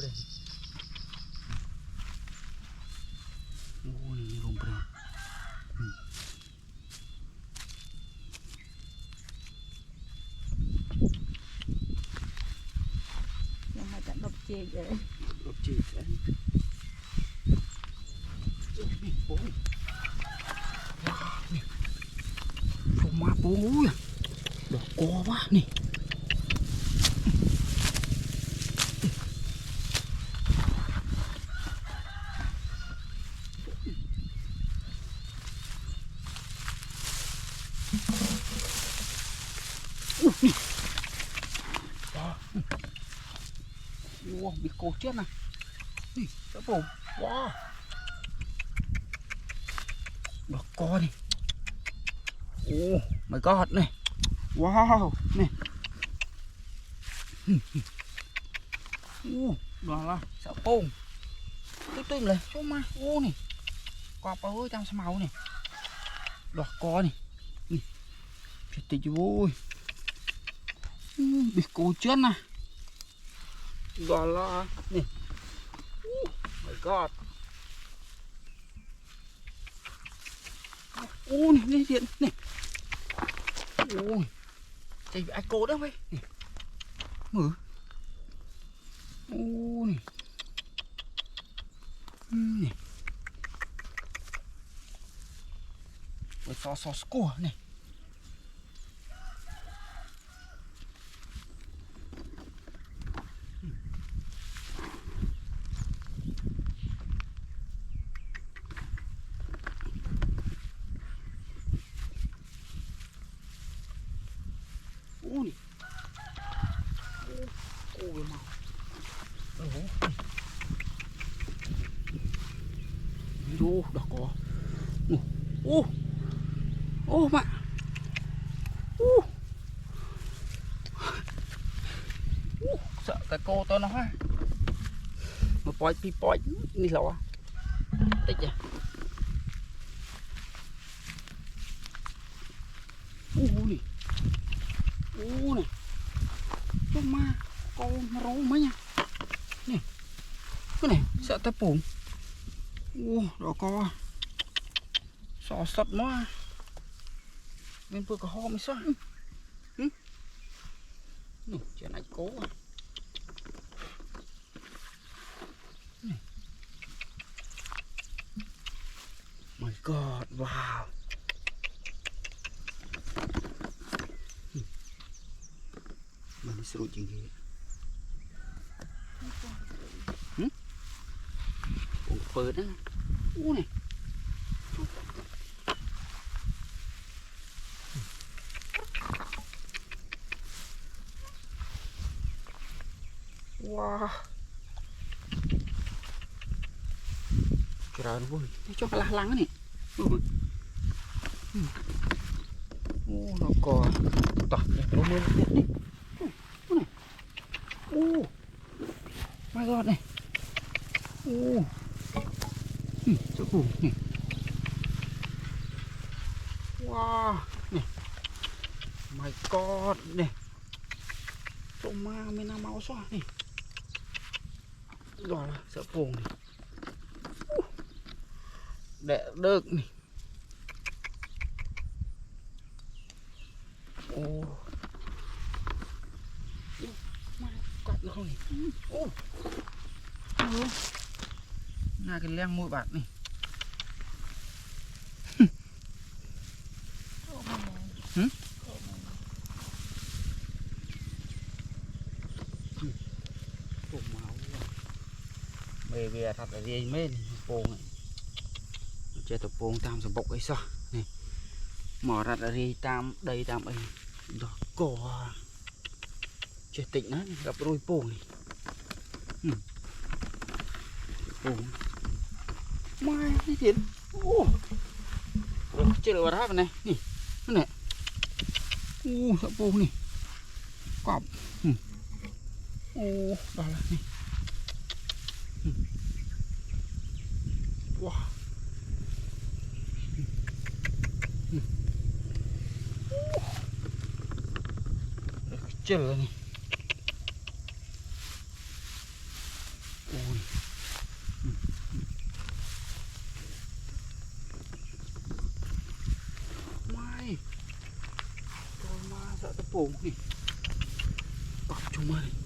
đây. Ôi rồng đây. Nhưng mà chẳng đập chê vậy. Đập chê đấy. Không má bố ui. Đỏ co quá nè. Wow, bị cô chết này. Nè, cái bồn. Wow. Đỏ co này. Oh my god này. Wow, nè. Đó là sợ bồn. Tôi lên số ma. Nè. Cọp ơi trong sao màu này. Đỏ co này. Nè. Chết tịch vui. Bị cô chết nè. Đó là nè. My god. Này lên điện này. Ôi chạy bị ai cô đó vậy nè. Mở. Ôi này. Với so score này. Ui ôi màu đồ đỏ có mạ sợ cái cô tôi nó ha mà poi đi lọ tích à này cho ma con rô mấy nha nè cái này sợ tay bụng đó có sò sật mà bên vừa có ho mới sao nè chuyện này cố à my god wow mình đi sử dụng gì ủa phơi đó này wow trời vui cho cái lá lắng này nó còn tỏ nó mưa điện đi này my god này chỗ cùng này wow này my god này chỗ ma mới nào máu xoa này rồi là sợ phồng này để được này ma cọp được không này nga cái leng môi bạc này về thật là gì mấy bồn này chơi tập bồn tam sầm bọc ấy sao này mở ra là đi tam đây tam ấy đó cò chơi tịnh á gặp đôi bồn này bồn mai cái gì chơi được vào này nè này sợ bồn này cọp đó là này wow chờ này pung nè. Bọc chung ơi.